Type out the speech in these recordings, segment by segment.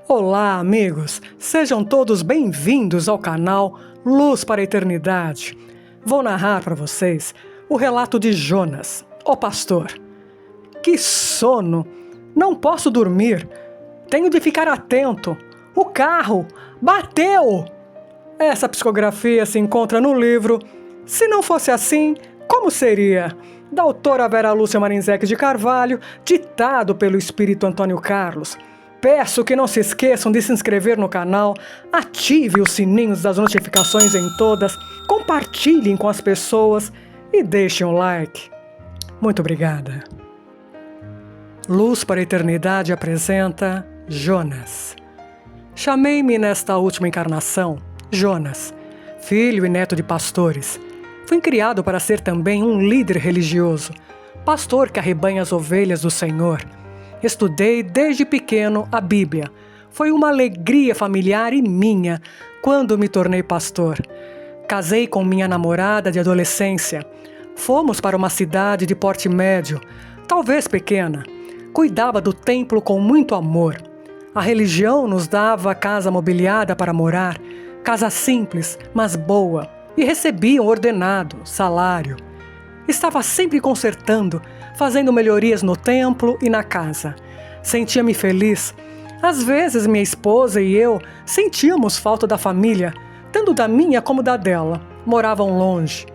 Olá, amigos! Sejam todos bem-vindos ao canal Luz para a Eternidade. Vou narrar para vocês o relato de Jonas, o pastor. Que sono! Não posso dormir. Tenho de ficar atento. O carro bateu! Essa psicografia se encontra no livro Se Não Fosse Assim, Como Seria? Da autora Vera Lúcia Marinzec de Carvalho, ditado pelo Espírito Antônio Carlos. Peço que não se esqueçam de se inscrever no canal, ative os sininhos das notificações em todas, compartilhem com as pessoas e deixem um like. Muito obrigada. Luz para a Eternidade apresenta Jonas. Chamei-me nesta última encarnação Jonas, filho e neto de pastores. Fui criado para ser também um líder religioso, pastor que arrebanha as ovelhas do Senhor. Estudei desde pequeno a Bíblia. Foi uma alegria familiar e minha quando me tornei pastor. Casei com minha namorada de adolescência. Fomos para uma cidade de porte médio, talvez pequena. Cuidava do templo com muito amor. A religião nos dava casa mobiliada para morar, casa simples, mas boa, e recebia um ordenado, salário. Estava sempre consertando, fazendo melhorias no templo e na casa. Sentia-me feliz. Às vezes minha esposa e eu sentíamos falta da família, tanto da minha como da dela. Moravam longe.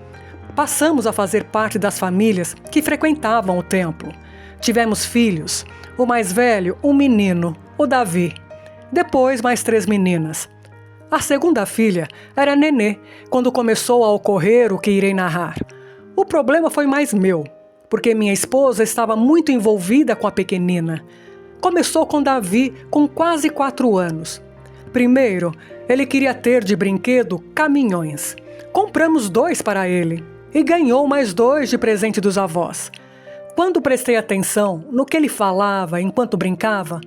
Passamos a fazer parte das famílias que frequentavam o templo. Tivemos filhos. O mais velho, um menino, o Davi. Depois mais 3 meninas. A segunda filha era nenê, quando começou a ocorrer o que irei narrar. O problema foi mais meu, porque minha esposa estava muito envolvida com a pequenina. Começou com Davi com quase 4 anos. Primeiro, ele queria ter de brinquedo caminhões. Compramos 2 para ele e ganhou mais 2 de presente dos avós. Quando prestei atenção no que ele falava enquanto brincava,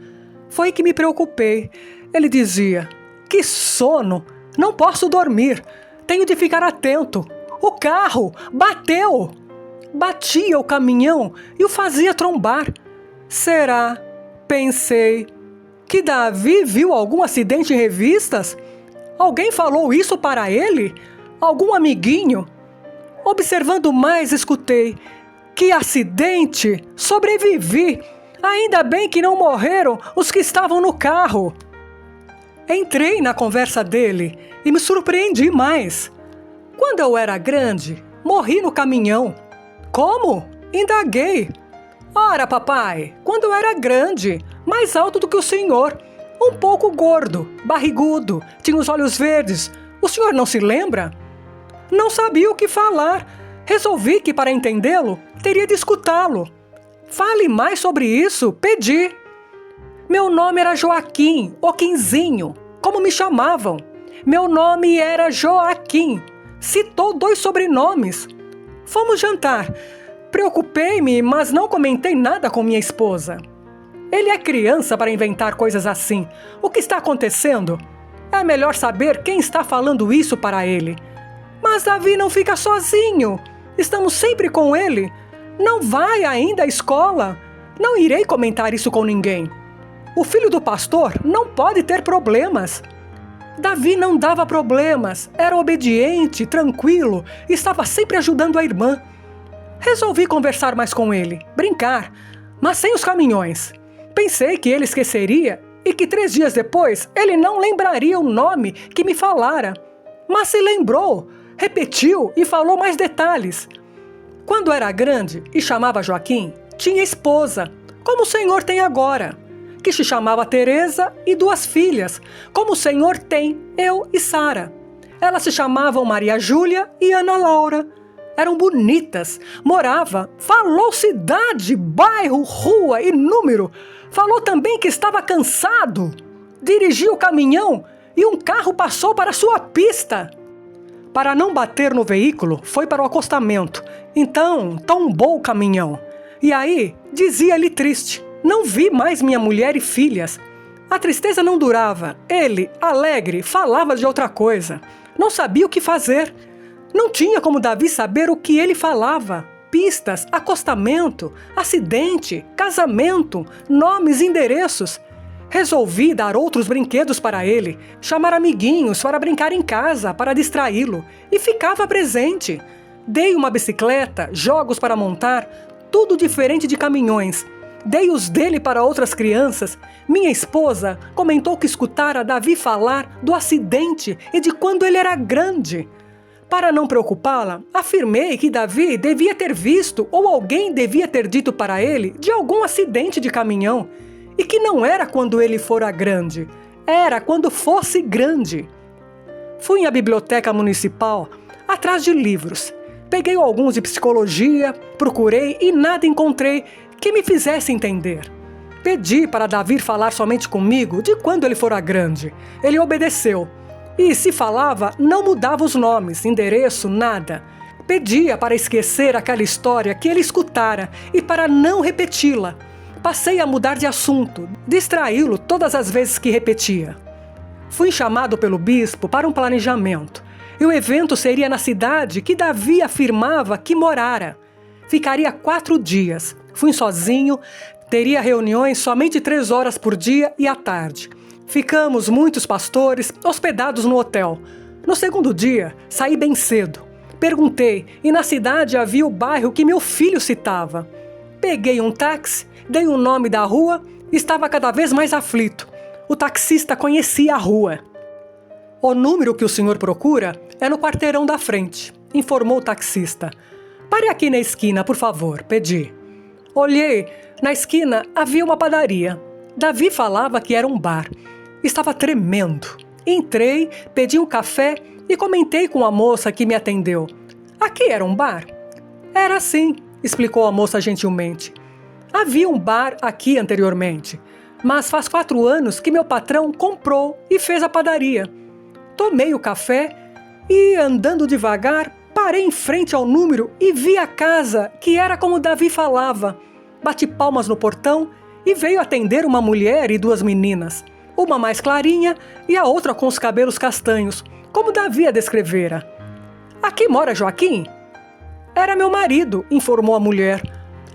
foi que me preocupei. Ele dizia: "Que sono! Não posso dormir. Tenho de ficar atento. O carro bateu!" Batia o caminhão e o fazia trombar. Será, pensei, que Davi viu algum acidente em revistas? Alguém falou isso para ele? Algum amiguinho? Observando mais, escutei: "Que acidente! Sobrevivi! Ainda bem que não morreram os que estavam no carro." Entrei na conversa dele e me surpreendi mais. "Quando eu era grande, morri no caminhão." "Como?" Indaguei. "Ora, papai, quando eu era grande, mais alto do que o senhor, um pouco gordo, barrigudo, tinha os olhos verdes. O senhor não se lembra?" Não sabia o que falar. Resolvi que, para entendê-lo, teria de escutá-lo. "Fale mais sobre isso", pedi. "Meu nome era Joaquim, o Quinzinho, como me chamavam. Meu nome era Joaquim." Citou 2 sobrenomes. Fomos jantar. Preocupei-me, mas não comentei nada com minha esposa. Ele é criança para inventar coisas assim. O que está acontecendo? É melhor saber quem está falando isso para ele. "Mas Davi não fica sozinho. Estamos sempre com ele. Não vai ainda à escola." Não irei comentar isso com ninguém. O filho do pastor não pode ter problemas. Davi não dava problemas, era obediente, tranquilo, estava sempre ajudando a irmã. Resolvi conversar mais com ele, brincar, mas sem os caminhões. Pensei que ele esqueceria e que 3 dias depois ele não lembraria o nome que me falara. Mas se lembrou, repetiu e falou mais detalhes. Quando era grande e chamava Joaquim, tinha esposa, como o senhor tem agora, que se chamava Teresa, e 2 filhas, como o senhor tem, eu e Sara. Elas se chamavam Maria Júlia e Ana Laura. Eram bonitas. Falou cidade, bairro, rua e número. Falou também que estava cansado. Dirigiu o caminhão e um carro passou para sua pista. Para não bater no veículo, foi para o acostamento. Então, tombou o caminhão. E aí, dizia-lhe triste: "Não vi mais minha mulher e filhas." A tristeza não durava. Ele, alegre, falava de outra coisa. Não sabia o que fazer. Não tinha como Davi saber o que ele falava. Pistas, acostamento, acidente, casamento, nomes, endereços. Resolvi dar outros brinquedos para ele, chamar amiguinhos para brincar em casa, para distraí-lo, e ficava presente. Dei uma bicicleta, jogos para montar, tudo diferente de caminhões. Dei os dele para outras crianças. Minha esposa comentou que escutara Davi falar do acidente e de quando ele era grande. Para não preocupá-la, afirmei que Davi devia ter visto ou alguém devia ter dito para ele de algum acidente de caminhão e que não era quando ele fora grande, era quando fosse grande. Fui à biblioteca municipal, atrás de livros. Peguei alguns de psicologia, procurei e nada encontrei que me fizesse entender. Pedi para Davi falar somente comigo de quando ele fora grande. Ele obedeceu. E se falava, não mudava os nomes, endereço, nada. Pedia para esquecer aquela história que ele escutara e para não repeti-la. Passei a mudar de assunto, distraí-lo todas as vezes que repetia. Fui chamado pelo bispo para um planejamento. E o evento seria na cidade que Davi afirmava que morara. Ficaria 4 dias. Fui sozinho, teria reuniões somente 3 horas por dia e à tarde. Ficamos muitos pastores hospedados no hotel. No segundo dia, saí bem cedo. Perguntei e na cidade havia o bairro que meu filho citava. Peguei um táxi, dei o nome da rua e estava cada vez mais aflito. O taxista conhecia a rua. O número que o senhor procura é no quarteirão da frente, informou o taxista. Pare aqui na esquina, por favor, pedi. Olhei, na esquina havia uma padaria. Davi falava que era um bar. Estava tremendo. Entrei, pedi um café e comentei com a moça que me atendeu. Aqui era um bar? Era sim, explicou a moça gentilmente. Havia um bar aqui anteriormente, mas faz 4 anos que meu patrão comprou e fez a padaria. Tomei o café e, andando devagar, parei em frente ao número e vi a casa que era como Davi falava. Bati palmas no portão e veio atender uma mulher e 2 meninas. Uma mais clarinha e a outra com os cabelos castanhos, como Davi a descrevera. Aqui mora Joaquim? Era meu marido, informou a mulher.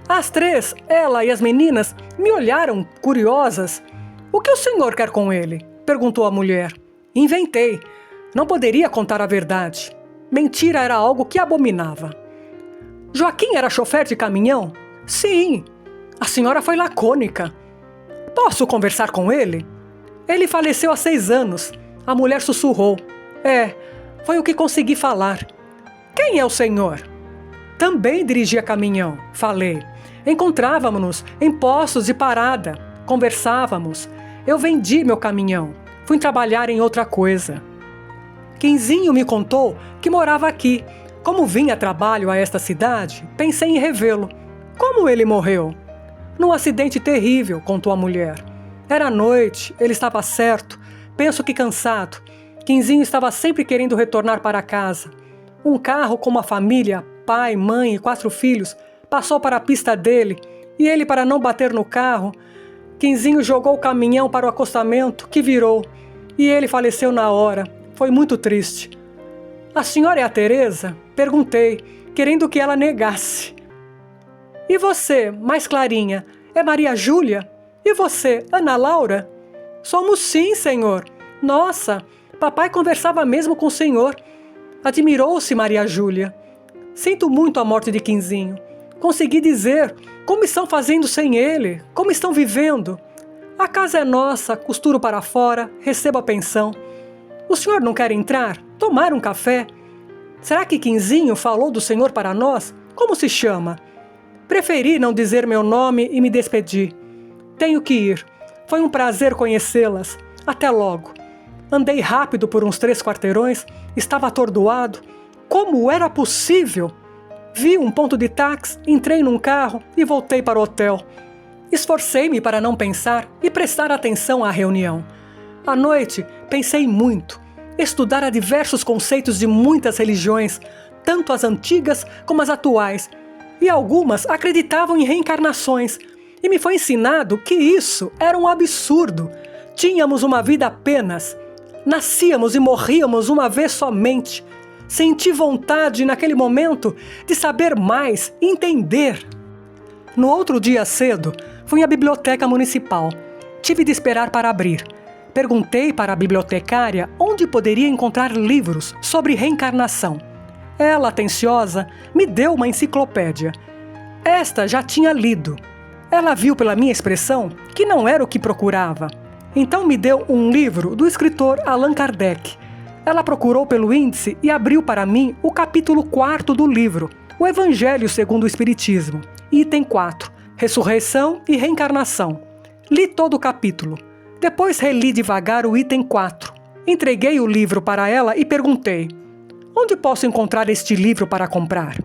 As 3, ela e as meninas, me olharam curiosas. O que o senhor quer com ele? Perguntou a mulher. Inventei. Não poderia contar a verdade. Mentira era algo que abominava. Joaquim era chofer de caminhão? Sim. A senhora foi lacônica. Posso conversar com ele? Ele faleceu há 6 anos. A mulher sussurrou. Foi o que consegui falar. Quem é o senhor? Também dirigia caminhão, falei. Encontrávamos-nos em postos de parada. Conversávamos. Eu vendi meu caminhão. Fui trabalhar em outra coisa. Quinzinho me contou que morava aqui. Como vinha a trabalho a esta cidade, pensei em revê-lo. Como ele morreu? Num acidente terrível, contou a mulher. Era noite, ele estava certo. Penso que cansado. Quinzinho estava sempre querendo retornar para casa. Um carro com uma família, pai, mãe e 4 filhos, passou para a pista dele e ele, para não bater no carro, Quinzinho jogou o caminhão para o acostamento, que virou, e ele faleceu na hora. Foi muito triste. A senhora é a Teresa? Perguntei, querendo que ela negasse. E você, mais clarinha, é Maria Júlia? E você, Ana Laura? Somos sim, senhor. Nossa, papai conversava mesmo com o senhor. Admirou-se Maria Júlia. Sinto muito a morte de Quinzinho. Consegui dizer como estão fazendo sem ele, como estão vivendo. A casa é nossa, costuro para fora, recebo a pensão. O senhor não quer entrar? Tomar um café? Será que Quinzinho falou do senhor para nós? Como se chama? Preferi não dizer meu nome e me despedi. Tenho que ir. Foi um prazer conhecê-las. Até logo. Andei rápido por uns 3 quarteirões. Estava atordoado. Como era possível? Vi um ponto de táxi, entrei num carro e voltei para o hotel. Esforcei-me para não pensar e prestar atenção à reunião. À noite, pensei muito. Estudara diversos conceitos de muitas religiões, tanto as antigas como as atuais, e algumas acreditavam em reencarnações, e me foi ensinado que isso era um absurdo. Tínhamos uma vida apenas. Nascíamos e morríamos uma vez somente. Senti vontade naquele momento de saber mais, entender. No outro dia cedo, fui à biblioteca municipal. tive de esperar para abrir. Perguntei para a bibliotecária onde poderia encontrar livros sobre reencarnação. Ela, atenciosa, me deu uma enciclopédia. Esta já tinha lido. Ela viu pela minha expressão que não era o que procurava. Então me deu um livro do escritor Allan Kardec. Ela procurou pelo índice e abriu para mim o capítulo 4º do livro, O Evangelho segundo o Espiritismo, item 4, Ressurreição e Reencarnação. Li todo o capítulo. Depois reli devagar o item 4. Entreguei o livro para ela e perguntei: onde posso encontrar este livro para comprar?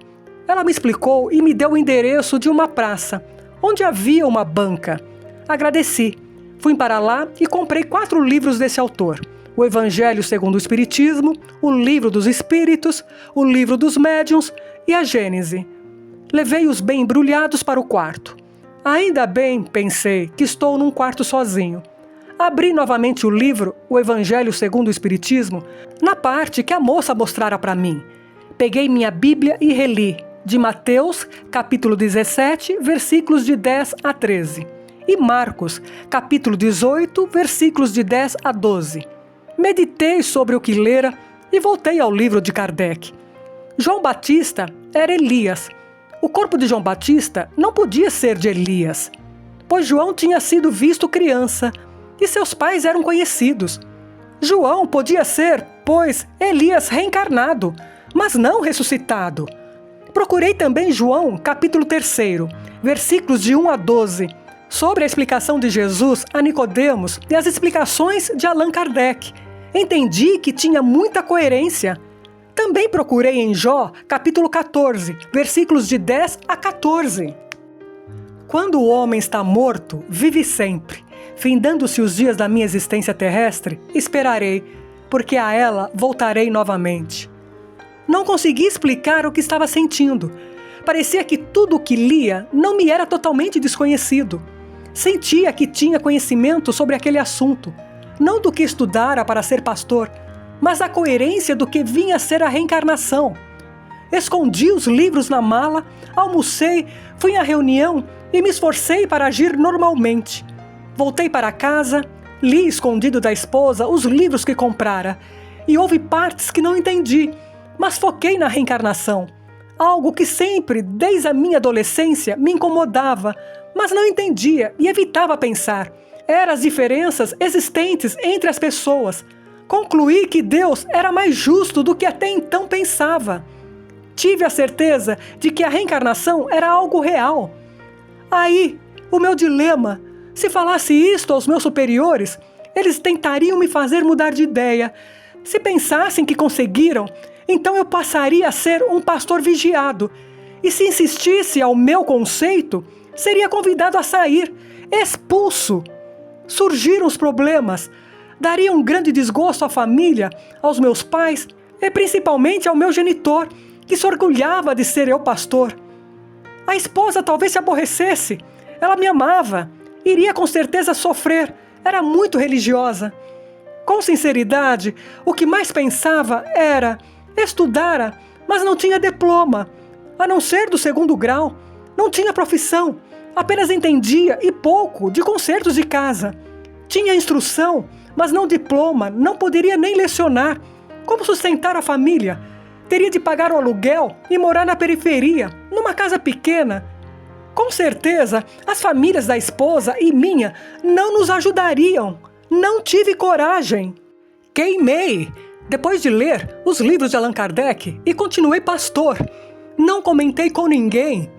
Ela me explicou e me deu o endereço de uma praça, onde havia uma banca. Agradeci. Fui para lá e comprei 4 livros desse autor: O Evangelho segundo o Espiritismo, O Livro dos Espíritos, O Livro dos Médiuns e a Gênese. Levei-os bem embrulhados para o quarto. Ainda bem, pensei, que estou num quarto sozinho. Abri novamente o livro, O Evangelho segundo o Espiritismo, na parte que a moça mostrara para mim. Peguei minha Bíblia e reli, de Mateus, capítulo 17, versículos de 10 a 13, e Marcos, capítulo 18, versículos de 10 a 12. Meditei sobre o que lera e voltei ao livro de Kardec. João Batista era Elias. O corpo de João Batista não podia ser de Elias, pois João tinha sido visto criança, e seus pais eram conhecidos. João podia ser, pois, Elias reencarnado, mas não ressuscitado. Procurei também João, capítulo 3, versículos de 1 a 12, sobre a explicação de Jesus a Nicodemos e as explicações de Allan Kardec. Entendi que tinha muita coerência. Também procurei em Jó, capítulo 14, versículos de 10 a 14. Quando o homem está morto, vive sempre. Findando-se os dias da minha existência terrestre, esperarei, porque a ela voltarei novamente. Não consegui explicar o que estava sentindo. Parecia que tudo o que lia não me era totalmente desconhecido. Sentia que tinha conhecimento sobre aquele assunto, não do que estudara para ser pastor, mas da coerência do que vinha a ser a reencarnação. Escondi os livros na mala, almocei, fui à reunião e me esforcei para agir normalmente. Voltei para casa, li escondido da esposa os livros que comprara, e houve partes que não entendi, mas foquei na reencarnação, algo que sempre, desde a minha adolescência, me incomodava, mas não entendia e evitava pensar. Eram as diferenças existentes entre as pessoas. Concluí que Deus era mais justo do que até então pensava. Tive a certeza de que a reencarnação era algo real. Aí, o meu dilema: se falasse isto aos meus superiores, eles tentariam me fazer mudar de ideia. Se pensassem que conseguiram, então eu passaria a ser um pastor vigiado. E se insistisse ao meu conceito, seria convidado a sair, expulso. Surgiram os problemas. Daria um grande desgosto à família, aos meus pais e principalmente ao meu genitor, que se orgulhava de ser eu pastor. A esposa talvez se aborrecesse. Ela me amava. Iria com certeza sofrer. Era muito religiosa. Com sinceridade, o que mais pensava era: estudara, mas não tinha diploma, a não ser do 2º grau. Não tinha profissão, apenas entendia e pouco de consertos de casa. Tinha instrução, mas não diploma, não poderia nem lecionar. Como sustentar a família? Teria de pagar o aluguel e morar na periferia, numa casa pequena. Com certeza, as famílias da esposa e minha não nos ajudariam. Não tive coragem. Queimei, depois de ler os livros de Allan Kardec, e continuei pastor. Não comentei com ninguém.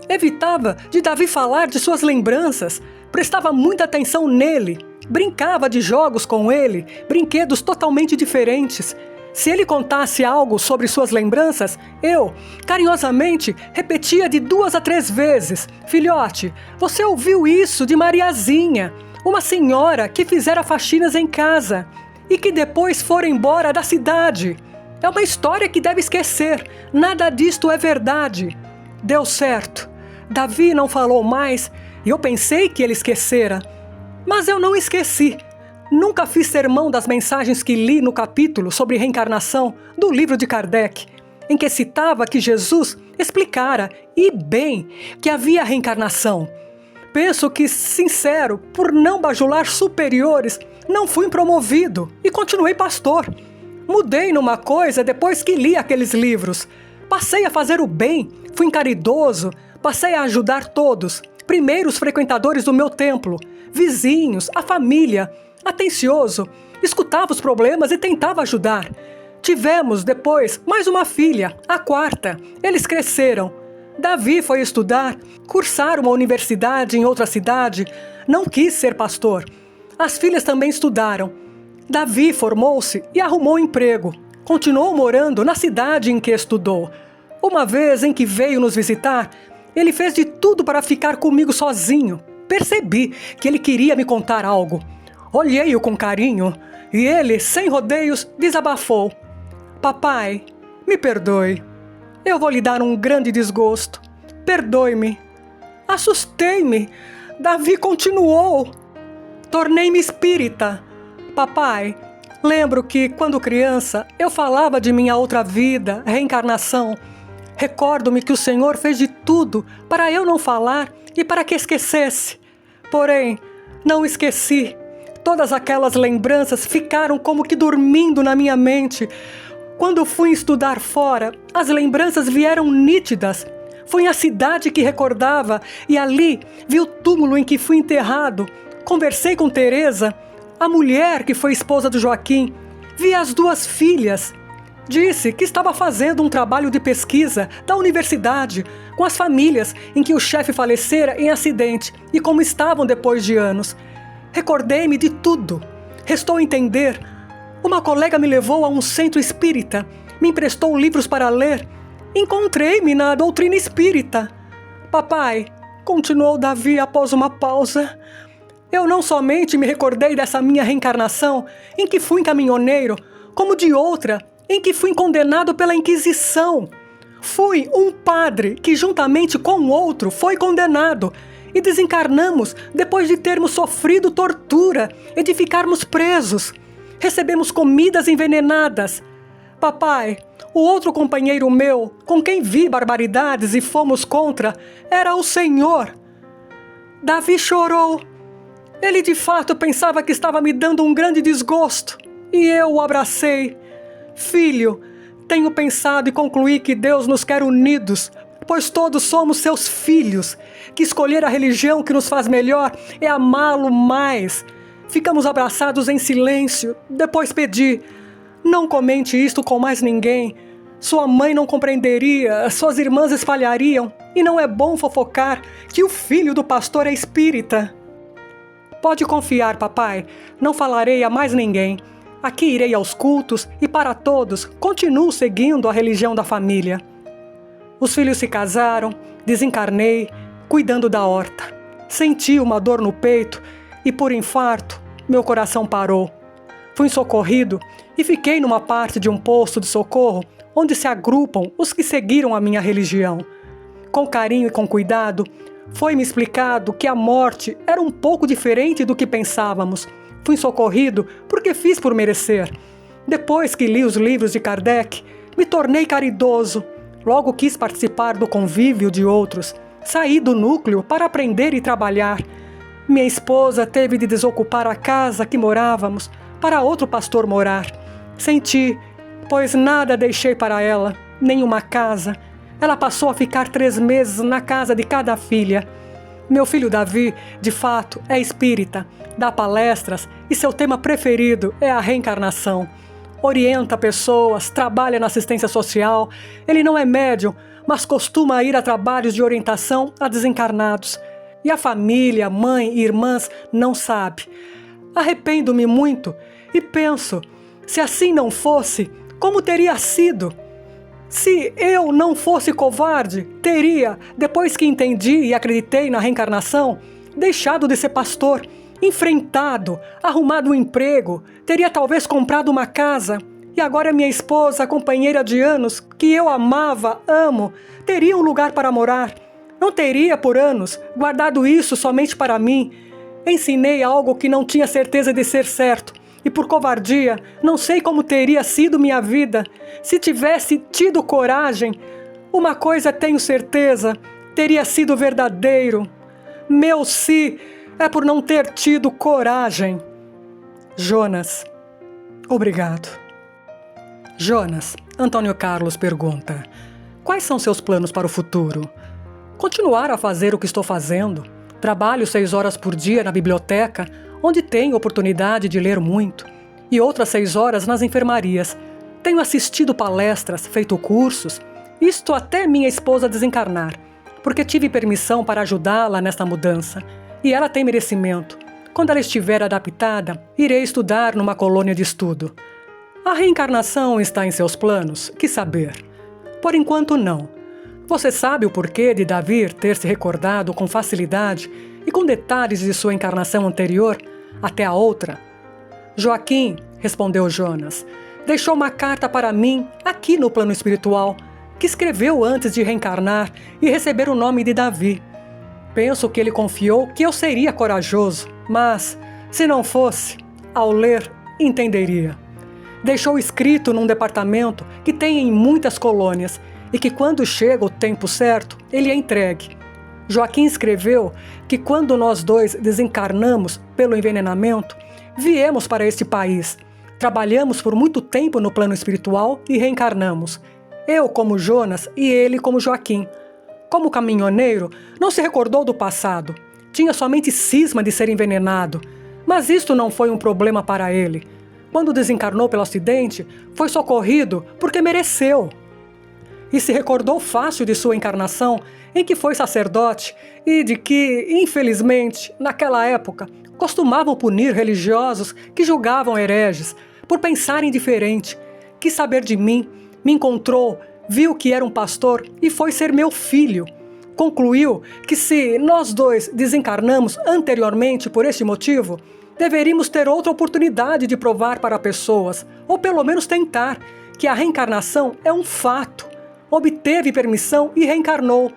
Evitava de Davi falar de suas lembranças. Prestava muita atenção nele. Brincava de jogos com ele, brinquedos totalmente diferentes. Se ele contasse algo sobre suas lembranças, eu, carinhosamente, repetia de 2 a 3 vezes: filhote, você ouviu isso de Mariazinha, uma senhora que fizera faxinas em casa e que depois fora embora da cidade. É uma história que deve esquecer, nada disto é verdade. Deu certo. Davi não falou mais e eu pensei que ele esquecera. Mas eu não esqueci. Nunca fiz sermão das mensagens que li no capítulo sobre reencarnação do livro de Kardec, em que citava que Jesus explicara, e bem, que havia reencarnação. penso que, sincero, por não bajular superiores, não fui promovido e continuei pastor. Mudei numa coisa depois que li aqueles livros. Passei a fazer o bem, fui caridoso, passei a ajudar todos, primeiro os frequentadores do meu templo, vizinhos, a família, atencioso, escutava os problemas e tentava ajudar. Tivemos, depois, mais uma filha, a quarta. Eles cresceram. Davi foi estudar, cursar uma universidade em outra cidade. Não quis ser pastor. As filhas também estudaram. Davi formou-se e arrumou emprego. Continuou morando na cidade em que estudou. Uma vez em que veio nos visitar, ele fez de tudo para ficar comigo sozinho. Percebi que ele queria me contar algo. Olhei-o com carinho e ele, sem rodeios, desabafou. Papai, me perdoe. Eu vou lhe dar um grande desgosto. Perdoe-me. Assustei-me. Davi continuou. Tornei-me espírita. Papai, lembro que, quando criança, eu falava de minha outra vida, reencarnação. Recordo-me que o Senhor fez de tudo para eu não falar e para que esquecesse. Porém, não esqueci. Todas aquelas lembranças ficaram como que dormindo na minha mente. Quando fui estudar fora, as lembranças vieram nítidas. Fui à cidade que recordava e ali vi o túmulo em que fui enterrado. Conversei com Teresa, a mulher que foi esposa do Joaquim. Vi as duas filhas. Disse que estava fazendo um trabalho de pesquisa da universidade com as famílias em que o chefe falecera em acidente e como estavam depois de anos. Recordei-me de tudo. Restou entender. Uma colega me levou a um centro espírita, me emprestou livros para ler. Encontrei-me na doutrina espírita. Papai, continuou Davi após uma pausa, eu não somente me recordei dessa minha reencarnação, em que fui caminhoneiro, como de outra, em que fui condenado pela Inquisição. Fui um padre que, juntamente com outro, foi condenado, e desencarnamos depois de termos sofrido tortura e de ficarmos presos. Recebemos comidas envenenadas. Papai, o outro companheiro meu, com quem vi barbaridades e fomos contra, era o Senhor. Davi chorou. Ele de fato pensava que estava me dando um grande desgosto, e eu o abracei. Filho, tenho pensado e concluí que Deus nos quer unidos, pois todos somos seus filhos, que escolher a religião que nos faz melhor é amá-lo mais. Ficamos abraçados em silêncio, depois pedi, não comente isto com mais ninguém. Sua mãe não compreenderia, suas irmãs espalhariam, e não é bom fofocar que o filho do pastor é espírita. Pode confiar, papai, não falarei a mais ninguém. Aqui irei aos cultos e para todos continuo seguindo a religião da família. Os filhos se casaram, desencarnei, cuidando da horta. Senti uma dor no peito e, por infarto, meu coração parou. Fui socorrido e fiquei numa parte de um posto de socorro onde se agrupam os que seguiram a minha religião. Com carinho e com cuidado, foi-me explicado que a morte era um pouco diferente do que pensávamos. Fui socorrido porque fiz por merecer. Depois que li os livros de Kardec, me tornei caridoso. Logo quis participar do convívio de outros. Saí do núcleo para aprender e trabalhar. Minha esposa teve de desocupar a casa que morávamos para outro pastor morar. Senti, pois nada deixei para ela, nem uma casa. Ela passou a ficar 3 meses na casa de cada filha. Meu filho Davi, de fato, é espírita, dá palestras e seu tema preferido é a reencarnação. Orienta pessoas, trabalha na assistência social. Ele não é médium, mas costuma ir a trabalhos de orientação a desencarnados. E a família, mãe e irmãs não sabe. Arrependo-me muito e penso, se assim não fosse, como teria sido? Se eu não fosse covarde, teria, depois que entendi e acreditei na reencarnação, deixado de ser pastor, enfrentado, arrumado um emprego, teria talvez comprado uma casa, e agora minha esposa, companheira de anos, que eu amava, amo, teria um lugar para morar. Não teria, por anos, guardado isso somente para mim. Ensinei algo que não tinha certeza de ser certo, e por covardia, não sei como teria sido minha vida se tivesse tido coragem. Uma coisa tenho certeza, teria sido verdadeiro. Meu se é por não ter tido coragem. Jonas, obrigado. Jonas, Antônio Carlos pergunta: quais são seus planos para o futuro? Continuar a fazer o que estou fazendo. Trabalho 6 horas por dia na biblioteca, onde tenho oportunidade de ler muito, e outras 6 horas nas enfermarias. Tenho assistido palestras, feito cursos, isto até minha esposa desencarnar, porque tive permissão para ajudá-la nesta mudança, e ela tem merecimento. Quando ela estiver adaptada, irei estudar numa colônia de estudo. A reencarnação está em seus planos? Que saber? Por enquanto, não. Você sabe o porquê de Davi ter se recordado com facilidade e com detalhes de sua encarnação anterior até a outra? Joaquim, respondeu Jonas, deixou uma carta para mim aqui no plano espiritual, que escreveu antes de reencarnar e receber o nome de Davi. Penso que ele confiou que eu seria corajoso, mas, se não fosse, ao ler, entenderia. Deixou escrito num departamento que tem em muitas colônias e que quando chega o tempo certo, ele é entregue. Joaquim escreveu que quando nós dois desencarnamos pelo envenenamento, viemos para este país. Trabalhamos por muito tempo no plano espiritual e reencarnamos. Eu como Jonas e ele como Joaquim. Como caminhoneiro, não se recordou do passado. Tinha somente cisma de ser envenenado. Mas isto não foi um problema para ele. Quando desencarnou pelo acidente, foi socorrido porque mereceu. E se recordou fácil de sua encarnação, em que foi sacerdote, e de que, infelizmente, naquela época, costumavam punir religiosos que julgavam hereges, por pensarem diferente. Quis saber de mim, me encontrou, viu que era um pastor e foi ser meu filho. Concluiu que se nós dois desencarnamos anteriormente por este motivo, deveríamos ter outra oportunidade de provar para pessoas, ou pelo menos tentar, que a reencarnação é um fato. Obteve permissão e reencarnou.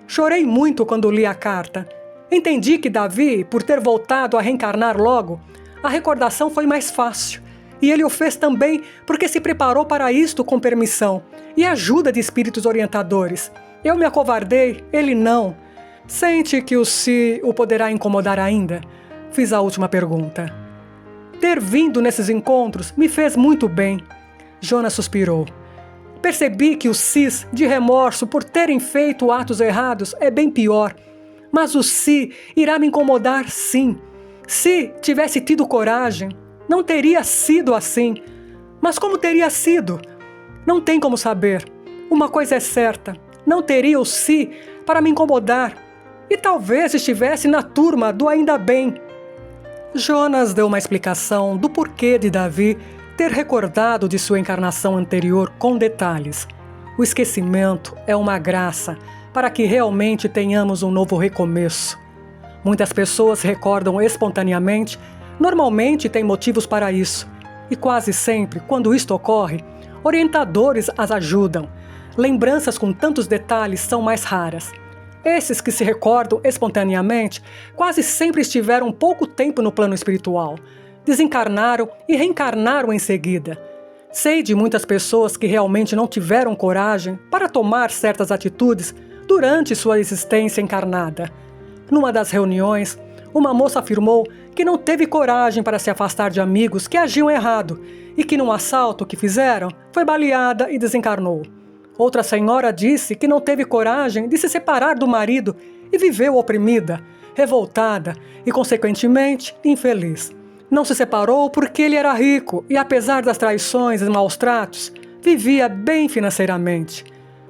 Chorei muito quando li a carta. Entendi que Davi, por ter voltado a reencarnar logo, a recordação foi mais fácil. E ele o fez também porque se preparou para isto com permissão e ajuda de espíritos orientadores. Eu me acovardei, ele não. Sente que o se o poderá incomodar ainda? Fiz a última pergunta. Ter vindo nesses encontros me fez muito bem. Jonas suspirou. Percebi que o cis de remorso por terem feito atos errados é bem pior. Mas o si irá me incomodar sim. Se tivesse tido coragem, não teria sido assim. Mas como teria sido? Não tem como saber. Uma coisa é certa, não teria o si para me incomodar. E talvez estivesse na turma do ainda bem. Jonas deu uma explicação do porquê de Davi ter recordado de sua encarnação anterior com detalhes. O esquecimento é uma graça para que realmente tenhamos um novo recomeço. Muitas pessoas recordam espontaneamente, normalmente têm motivos para isso. E quase sempre, quando isto ocorre, orientadores as ajudam. Lembranças com tantos detalhes são mais raras. Esses que se recordam espontaneamente quase sempre estiveram pouco tempo no plano espiritual. Desencarnaram e reencarnaram em seguida. Sei de muitas pessoas que realmente não tiveram coragem para tomar certas atitudes durante sua existência encarnada. Numa das reuniões, uma moça afirmou que não teve coragem para se afastar de amigos que agiam errado e que num assalto que fizeram foi baleada e desencarnou. Outra senhora disse que não teve coragem de se separar do marido e viveu oprimida, revoltada e, consequentemente, infeliz. Não se separou porque ele era rico e, apesar das traições e maus tratos, vivia bem financeiramente.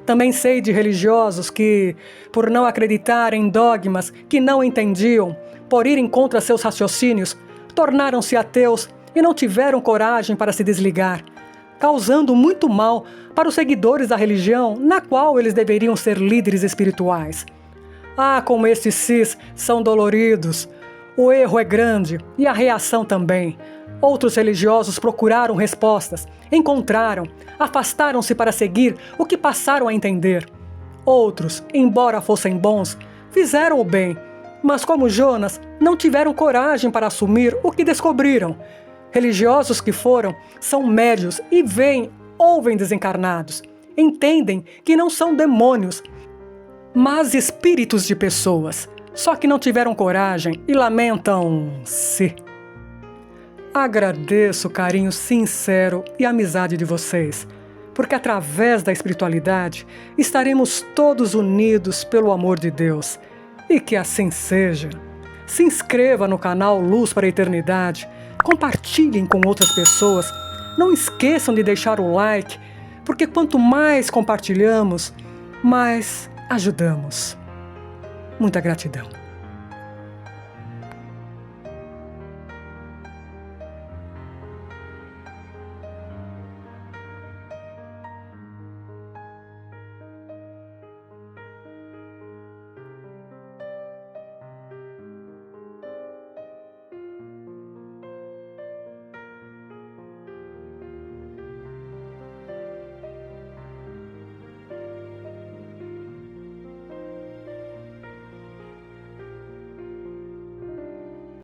Também sei de religiosos que, por não acreditar em dogmas que não entendiam, por irem contra seus raciocínios, tornaram-se ateus e não tiveram coragem para se desligar, causando muito mal para os seguidores da religião na qual eles deveriam ser líderes espirituais. Ah, como estes cis são doloridos! O erro é grande e a reação também. Outros religiosos procuraram respostas, encontraram, afastaram-se para seguir o que passaram a entender. Outros, embora fossem bons, fizeram o bem, mas como Jonas, não tiveram coragem para assumir o que descobriram. Religiosos que foram, são médios e veem, ouvem desencarnados. Entendem que não são demônios, mas espíritos de pessoas. só que não tiveram coragem e lamentam-se. Agradeço o carinho sincero e a amizade de vocês, porque através da espiritualidade estaremos todos unidos pelo amor de Deus. E que assim seja. Se inscreva no canal Luz para a Eternidade, compartilhem com outras pessoas, não esqueçam de deixar o like, porque quanto mais compartilhamos, mais ajudamos. Muita gratidão.